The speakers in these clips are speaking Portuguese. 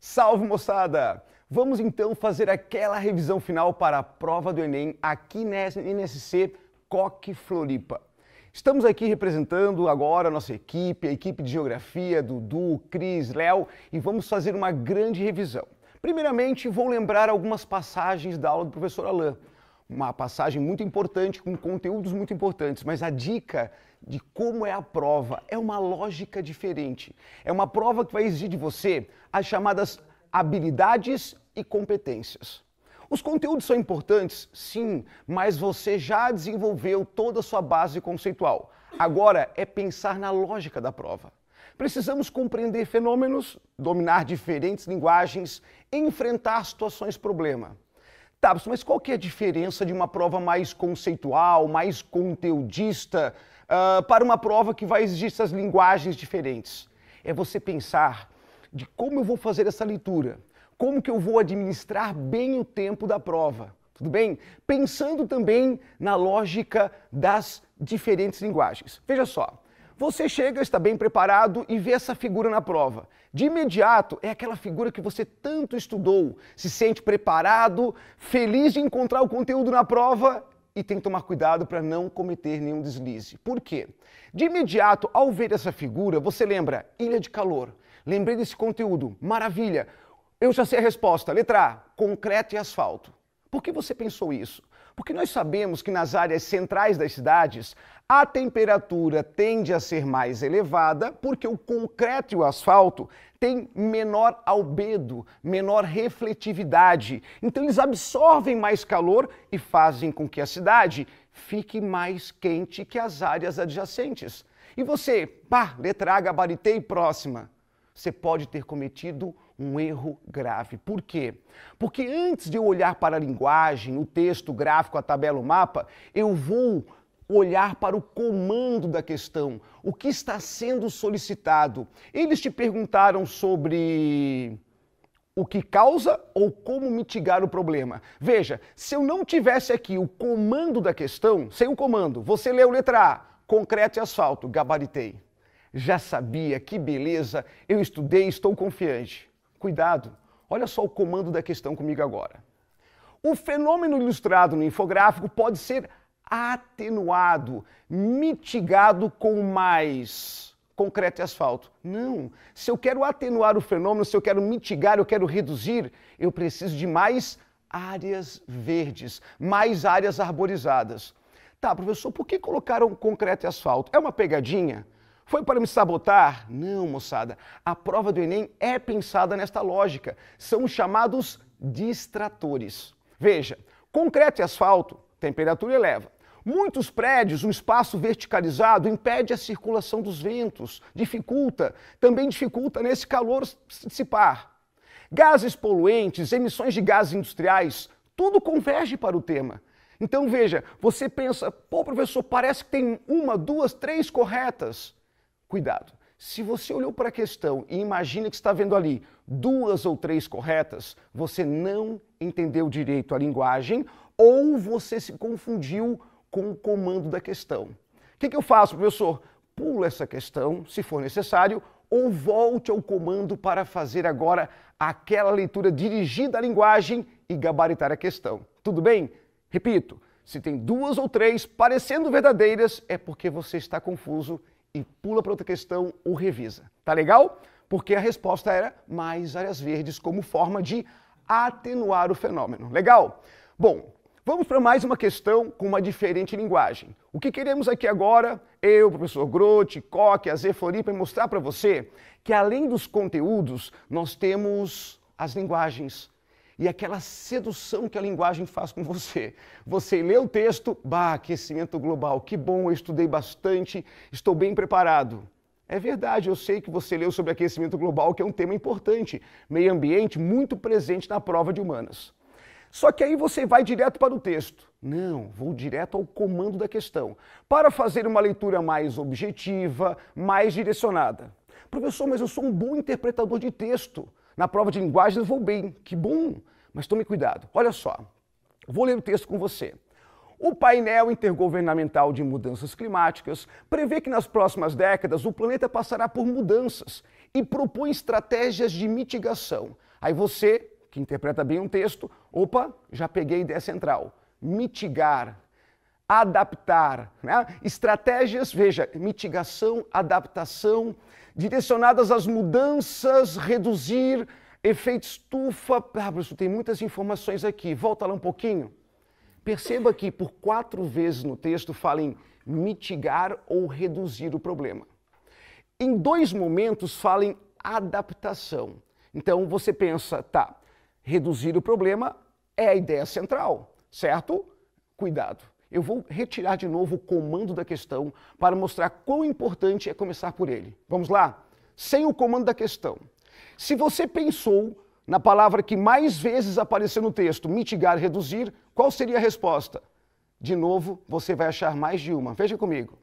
Salve, moçada! Vamos então fazer aquela revisão final para a prova do Enem aqui na NSC Coque Floripa. Estamos aqui representando agora a nossa equipe, a equipe de Geografia, Dudu, Cris, Léo, e vamos fazer uma grande revisão. Primeiramente, vou lembrar algumas passagens da aula do professor Alain. Uma passagem muito importante, com conteúdos muito importantes, mas a dica de como é a prova é uma lógica diferente. É uma prova que vai exigir de você as chamadas habilidades e competências. Os conteúdos são importantes, sim, mas você já desenvolveu toda a sua base conceitual. Agora é pensar na lógica da prova. Precisamos compreender fenômenos, dominar diferentes linguagens, enfrentar situações problema. Tá, mas qual que é a diferença de uma prova mais conceitual, mais conteudista, para uma prova que vai exigir essas linguagens diferentes? É você pensar de como eu vou fazer essa leitura, como que eu vou administrar bem o tempo da prova, tudo bem? Pensando também na lógica das diferentes linguagens. Veja só, você chega, está bem preparado e vê essa figura na prova. De imediato, é aquela figura que você tanto estudou, se sente preparado, feliz de encontrar o conteúdo na prova e tem que tomar cuidado para não cometer nenhum deslize. Por quê? De imediato, ao ver essa figura, você lembra ilha de calor. Lembrei desse conteúdo, maravilha. Eu já sei a resposta, letra A, concreto e asfalto. Por que você pensou isso? Porque nós sabemos que nas áreas centrais das cidades, a temperatura tende a ser mais elevada porque o concreto e o asfalto têm menor albedo, menor refletividade. Então eles absorvem mais calor e fazem com que a cidade fique mais quente que as áreas adjacentes. E você, letra A, gabaritei, próxima. Você pode ter cometido um erro grave. Por quê? Porque antes de eu olhar para a linguagem, o texto, o gráfico, a tabela, o mapa, eu vou olhar para o comando da questão, o que está sendo solicitado. Eles te perguntaram sobre o que causa ou como mitigar o problema. Veja, se eu não tivesse aqui o comando da questão, sem o comando, você leu letra A, concreto e asfalto, gabaritei. Já sabia, que beleza, eu estudei, estou confiante. Cuidado, olha só o comando da questão comigo agora. O fenômeno ilustrado no infográfico pode ser atenuado, mitigado com mais concreto e asfalto. Não, se eu quero atenuar o fenômeno, se eu quero mitigar, eu quero reduzir, eu preciso de mais áreas verdes, mais áreas arborizadas. Tá, professor, por que colocaram concreto e asfalto? É uma pegadinha? Foi para me sabotar? Não, moçada. A prova do Enem é pensada nesta lógica. São os chamados distratores. Veja, concreto e asfalto, temperatura eleva. Muitos prédios, um espaço verticalizado impede a circulação dos ventos, também dificulta nesse calor se dissipar. Gases poluentes, emissões de gases industriais, tudo converge para o tema. Então veja, você pensa, professor, parece que tem uma, duas, três corretas. Cuidado, se você olhou para a questão e imagina que está vendo ali duas ou três corretas, você não entendeu direito a linguagem ou você se confundiu com o comando da questão. O que eu faço, professor? Pulo essa questão, se for necessário, ou volte ao comando para fazer agora aquela leitura dirigida à linguagem e gabaritar a questão. Tudo bem? Repito, se tem duas ou três parecendo verdadeiras, é porque você está confuso e pula para outra questão ou revisa. Tá legal? Porque a resposta era mais áreas verdes como forma de atenuar o fenômeno. Legal? Bom, vamos para mais uma questão com uma diferente linguagem. O que queremos aqui agora, eu, professor Grote, Coque, AZ Floripa, mostrar para você que além dos conteúdos, nós temos as linguagens. E aquela sedução que a linguagem faz com você. Você lê o texto, aquecimento global, que bom, eu estudei bastante, estou bem preparado. É verdade, eu sei que você leu sobre aquecimento global, que é um tema importante, meio ambiente, muito presente na prova de humanas. Só que aí você vai direto para o texto. Não, vou direto ao comando da questão, para fazer uma leitura mais objetiva, mais direcionada. Professor, mas eu sou um bom interpretador de texto. Na prova de linguagem eu vou bem, que bom, mas tome cuidado. Olha só, vou ler o texto com você. O painel intergovernamental de mudanças climáticas prevê que nas próximas décadas o planeta passará por mudanças e propõe estratégias de mitigação. Aí você, que interpreta bem um texto, opa, já peguei a ideia central. Mitigar, adaptar, né? Estratégias, veja, mitigação, adaptação, direcionadas às mudanças, reduzir, efeito estufa. Professor, tem muitas informações aqui. Volta lá um pouquinho. Perceba que por 4 vezes no texto fala em mitigar ou reduzir o problema. Em 2 momentos fala em adaptação. Então você pensa, tá, reduzir o problema é a ideia central, certo? Cuidado. Eu vou retirar de novo o comando da questão para mostrar quão importante é começar por ele. Vamos lá? Sem o comando da questão. Se você pensou na palavra que mais vezes apareceu no texto, mitigar, reduzir, qual seria a resposta? De novo, você vai achar mais de uma. Veja comigo.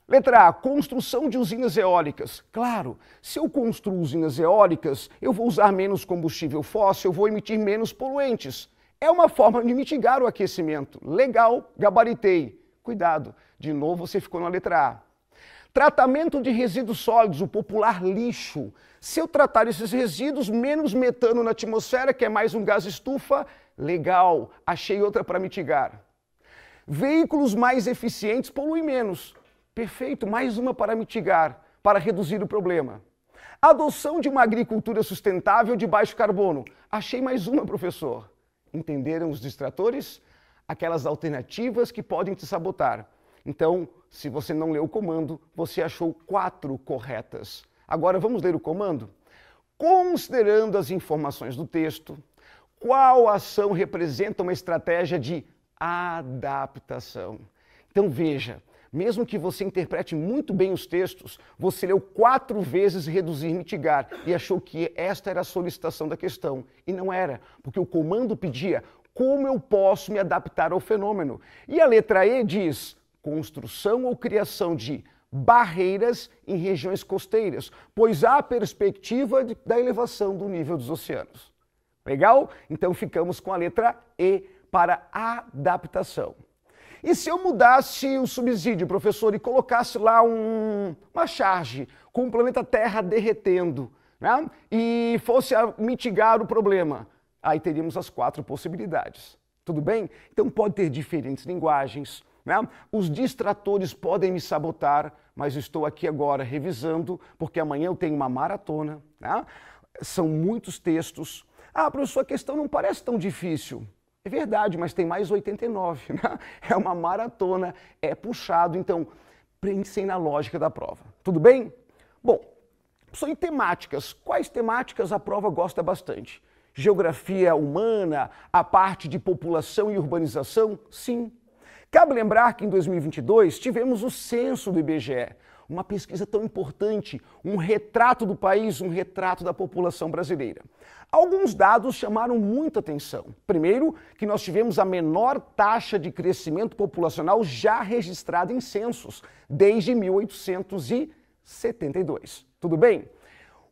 Letra A, construção de usinas eólicas. Claro, se eu construo usinas eólicas, eu vou usar menos combustível fóssil, eu vou emitir menos poluentes. É uma forma de mitigar o aquecimento. Legal, gabaritei. Cuidado, de novo você ficou na letra A. Tratamento de resíduos sólidos, o popular lixo. Se eu tratar esses resíduos, menos metano na atmosfera, que é mais um gás estufa, legal, achei outra para mitigar. Veículos mais eficientes poluem menos. Perfeito, mais uma para mitigar, para reduzir o problema. Adoção de uma agricultura sustentável de baixo carbono. Achei mais uma, professor. Entenderam os distratores? Aquelas alternativas que podem te sabotar. Então, se você não leu o comando, você achou 4 corretas. Agora vamos ler o comando? Considerando as informações do texto, qual ação representa uma estratégia de adaptação? Então veja, mesmo que você interprete muito bem os textos, você leu 4 vezes reduzir, mitigar e achou que esta era a solicitação da questão. E não era, porque o comando pedia como eu posso me adaptar ao fenômeno. E a letra E diz construção ou criação de barreiras em regiões costeiras, pois há perspectiva da elevação do nível dos oceanos. Legal? Então ficamos com a letra E para adaptação. E se eu mudasse o subsídio, professor, e colocasse lá uma charge com o planeta Terra derretendo, né? E fosse a mitigar o problema, aí teríamos as 4 possibilidades. Tudo bem? Então pode ter diferentes linguagens, né? Os distratores podem me sabotar, mas estou aqui agora revisando, porque amanhã eu tenho uma maratona, né? São muitos textos. Ah, professor, a questão não parece tão difícil. É verdade, mas tem mais 89, né? É uma maratona, é puxado, então pensem na lógica da prova. Tudo bem? Bom, são temáticas. Quais temáticas a prova gosta bastante? Geografia humana, a parte de população e urbanização? Sim. Cabe lembrar que em 2022 tivemos o censo do IBGE, uma pesquisa tão importante, um retrato do país, um retrato da população brasileira. Alguns dados chamaram muita atenção. Primeiro, que nós tivemos a menor taxa de crescimento populacional já registrada em censos, desde 1872. Tudo bem?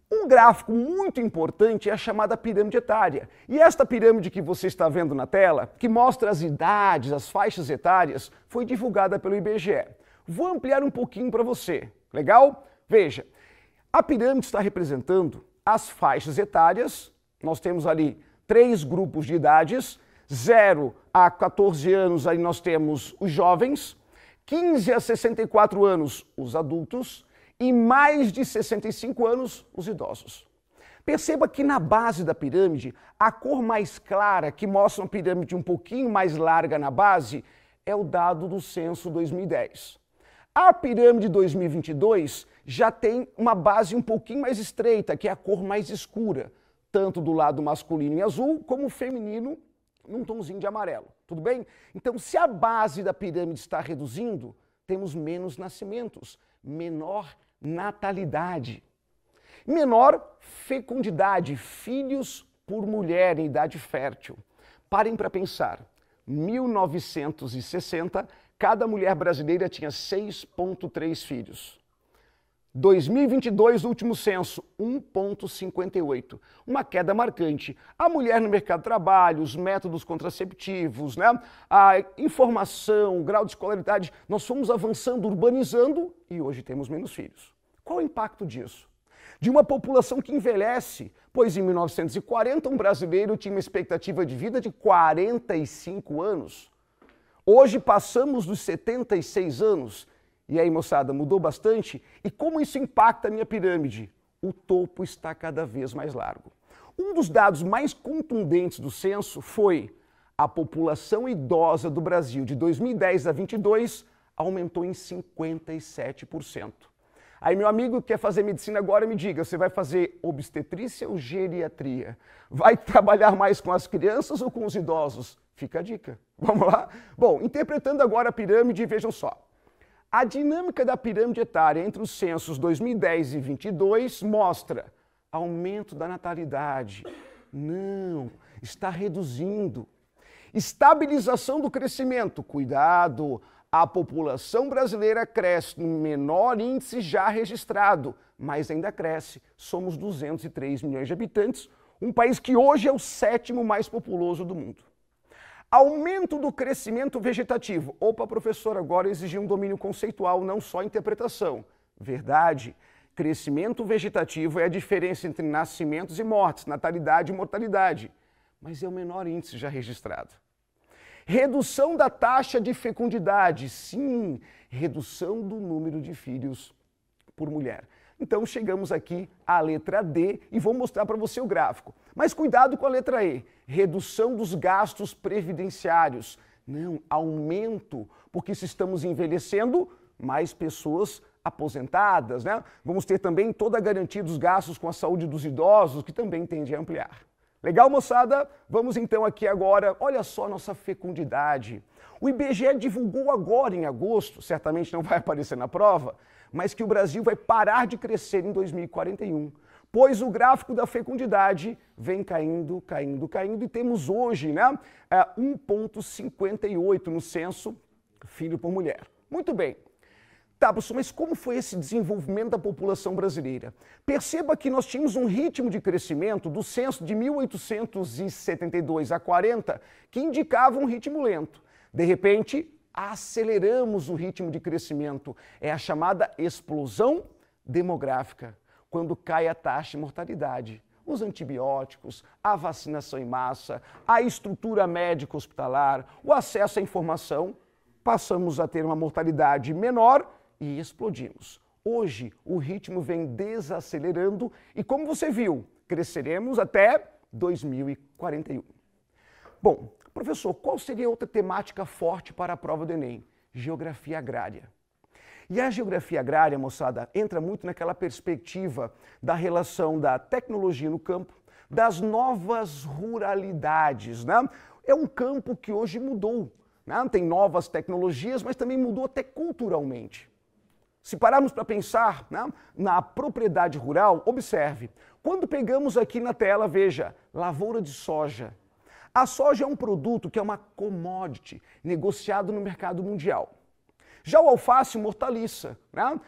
Um gráfico muito importante é a chamada pirâmide etária. E esta pirâmide que você está vendo na tela, que mostra as idades, as faixas etárias, foi divulgada pelo IBGE. Vou ampliar um pouquinho para você. Legal? Veja, a pirâmide está representando as faixas etárias. Nós temos ali 3 grupos de idades. 0 a 14 anos, aí nós temos os jovens. 15 a 64 anos, os adultos. E mais de 65 anos, os idosos. Perceba que na base da pirâmide, a cor mais clara, que mostra uma pirâmide um pouquinho mais larga na base, é o dado do censo 2010. A pirâmide 2022 já tem uma base um pouquinho mais estreita, que é a cor mais escura, tanto do lado masculino em azul, como feminino num tomzinho de amarelo. Tudo bem? Então, se a base da pirâmide está reduzindo, temos menos nascimentos, menor natalidade, menor fecundidade, filhos por mulher em idade fértil. Parem para pensar, 1960, cada mulher brasileira tinha 6,3 filhos. 2022, último censo, 1,58. Uma queda marcante. A mulher no mercado de trabalho, os métodos contraceptivos, né? A informação, o grau de escolaridade, nós fomos avançando, urbanizando e hoje temos menos filhos. Qual o impacto disso? de uma população que envelhece, pois em 1940 um brasileiro tinha uma expectativa de vida de 45 anos. Hoje passamos dos 76 anos. E aí, moçada, mudou bastante? E como isso impacta a minha pirâmide? O topo está cada vez mais largo. Um dos dados mais contundentes do censo foi a população idosa do Brasil de 2010 a 2022 aumentou em 57%. Aí, meu amigo que quer fazer medicina agora, me diga, você vai fazer obstetrícia ou geriatria? Vai trabalhar mais com as crianças ou com os idosos? Fica a dica. Vamos lá? Bom, interpretando agora a pirâmide, vejam só. A dinâmica da pirâmide etária entre os censos 2010 e 2022 mostra aumento da natalidade. Não, está reduzindo. Estabilização do crescimento. Cuidado, a população brasileira cresce no menor índice já registrado, mas ainda cresce. Somos 203 milhões de habitantes, um país que hoje é o 7º mais populoso do mundo. Aumento do crescimento vegetativo. Opa, professor, agora exigir um domínio conceitual, não só interpretação. Verdade. Crescimento vegetativo é a diferença entre nascimentos e mortes, natalidade e mortalidade. Mas é o menor índice já registrado. Redução da taxa de fecundidade. Sim, redução do número de filhos por mulher. Então chegamos aqui à letra D e vou mostrar para você o gráfico. Mas cuidado com a letra E. Redução dos gastos previdenciários. Não, aumento, porque se estamos envelhecendo, mais pessoas aposentadas, né? Vamos ter também toda a garantia dos gastos com a saúde dos idosos, que também tende a ampliar. Legal, moçada? Vamos então aqui agora, olha só a nossa fecundidade. O IBGE divulgou agora em agosto, certamente não vai aparecer na prova, mas que o Brasil vai parar de crescer em 2041, pois o gráfico da fecundidade vem caindo, caindo, caindo, e temos hoje, né, 1,58 no censo filho por mulher. Muito bem. Tá, professor, mas como foi esse desenvolvimento da população brasileira? Perceba que nós tínhamos um ritmo de crescimento do censo de 1872 a 40 que indicava um ritmo lento. De repente, aceleramos o ritmo de crescimento. É a chamada explosão demográfica, quando cai a taxa de mortalidade. Os antibióticos, a vacinação em massa, a estrutura médica hospitalar, o acesso à informação, passamos a ter uma mortalidade menor e explodimos. Hoje, o ritmo vem desacelerando e, como você viu, cresceremos até 2041. Bom, professor, qual seria outra temática forte para a prova do Enem? Geografia agrária. E a geografia agrária, moçada, entra muito naquela perspectiva da relação da tecnologia no campo, das novas ruralidades, né? É um campo que hoje mudou, né? Tem novas tecnologias, mas também mudou até culturalmente. Se pararmos para pensar, né, na propriedade rural, observe. Quando pegamos aqui na tela, veja, lavoura de soja. A soja é um produto que é uma commodity, negociado no mercado mundial. Já o alface, uma hortaliça, né,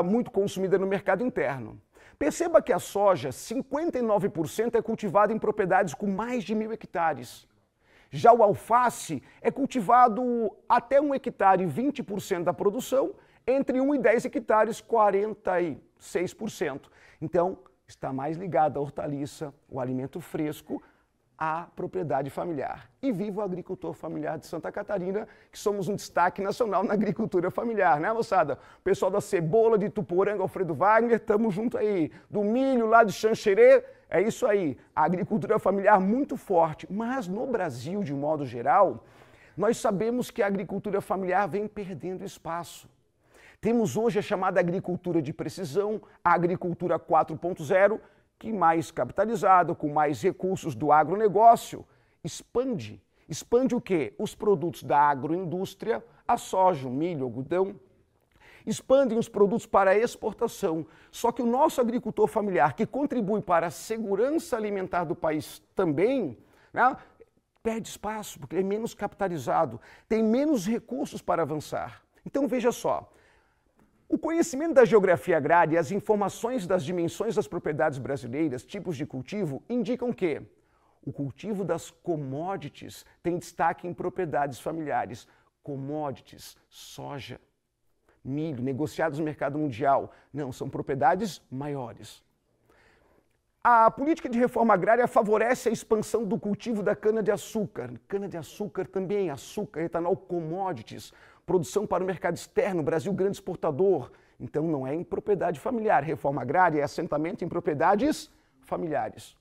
muito consumida no mercado interno. Perceba que a soja, 59% é cultivada em propriedades com mais de 1.000 hectares. Já o alface é cultivado até 1 hectare, 20% da produção, entre 1 e 10 hectares, 46%. Então, está mais ligado à hortaliça, o alimento fresco, à propriedade familiar. E viva o agricultor familiar de Santa Catarina, que somos um destaque nacional na agricultura familiar, né, moçada? O pessoal da cebola de Tuporanga, Alfredo Wagner, estamos junto aí. Do milho lá de Xanxerê, é isso aí. A agricultura familiar muito forte. Mas no Brasil, de modo geral, nós sabemos que a agricultura familiar vem perdendo espaço. Temos hoje a chamada agricultura de precisão, a agricultura 4.0, que mais capitalizada, com mais recursos do agronegócio, expande. Expande o quê? Os produtos da agroindústria, a soja, o milho, o algodão. Expandem os produtos para a exportação. Só que o nosso agricultor familiar, que contribui para a segurança alimentar do país também, né, perde espaço, porque ele é menos capitalizado, tem menos recursos para avançar. Então veja só, o conhecimento da geografia agrária e as informações das dimensões das propriedades brasileiras, tipos de cultivo, indicam que o cultivo das commodities tem destaque em propriedades familiares. Commodities, soja, milho, negociados no mercado mundial. Não, são propriedades maiores. A política de reforma agrária favorece a expansão do cultivo da cana-de-açúcar. Cana-de-açúcar também, açúcar, etanol, commodities, produção para o mercado externo, Brasil grande exportador. Então não é em propriedade familiar. Reforma agrária é assentamento em propriedades familiares.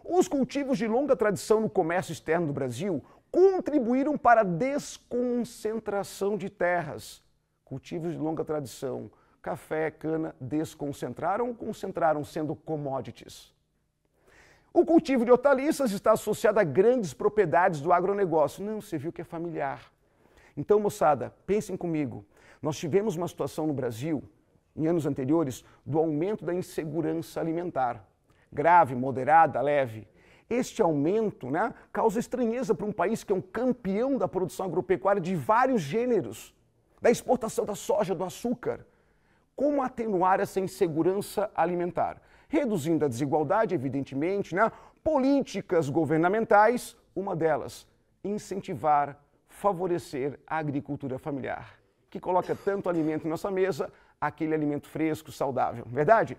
Os cultivos de longa tradição no comércio externo do Brasil contribuíram para a desconcentração de terras. Cultivos de longa tradição, café, cana, desconcentraram ou concentraram sendo commodities? O cultivo de hortaliças está associado a grandes propriedades do agronegócio. Não, você viu que é familiar. Então, moçada, pensem comigo. Nós tivemos uma situação no Brasil, em anos anteriores, do aumento da insegurança alimentar. Grave, moderada, leve. Este aumento, causa estranheza para um país que é um campeão da produção agropecuária de vários gêneros, da exportação da soja, do açúcar. Como atenuar essa insegurança alimentar? Reduzindo a desigualdade, evidentemente, políticas governamentais, uma delas, incentivar, favorecer a agricultura familiar, que coloca tanto alimento em nossa mesa, aquele alimento fresco, saudável, verdade?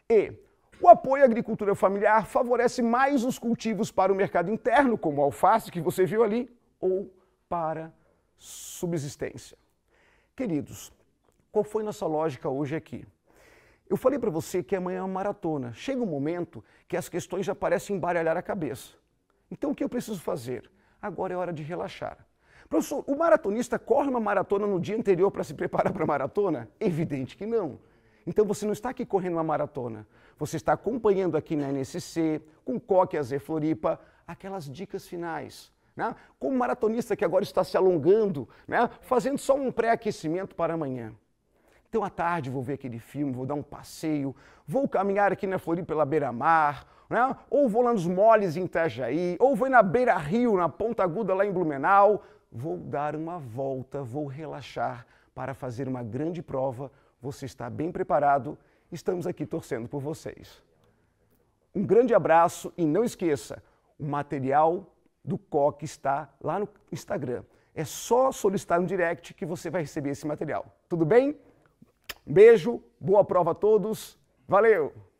E o apoio à agricultura familiar favorece mais os cultivos para o mercado interno, como a alface que você viu ali, ou para subsistência. Queridos, qual foi nossa lógica hoje aqui? Eu falei para você que amanhã é uma maratona. Chega um momento que as questões já parecem embaralhar a cabeça. Então o que eu preciso fazer? Agora é hora de relaxar. Professor, o maratonista corre uma maratona no dia anterior para se preparar para a maratona? Evidente que não. Então você não está aqui correndo uma maratona. Você está acompanhando aqui na NSC, com Coque AZ Floripa, aquelas dicas finais. Como maratonista que agora está se alongando, fazendo só um pré-aquecimento para amanhã. Então, à tarde, vou ver aquele filme, vou dar um passeio, vou caminhar aqui na Floripa pela beira-mar, ou vou lá nos moles em Itajaí, ou vou na beira-rio, na Ponta Aguda, lá em Blumenau. Vou dar uma volta, vou relaxar para fazer uma grande prova. Você está bem preparado? Estamos aqui torcendo por vocês. Um grande abraço e não esqueça, o material do Coque está lá no Instagram. É só solicitar no direct que você vai receber esse material. Tudo bem? Um beijo, boa prova a todos. Valeu!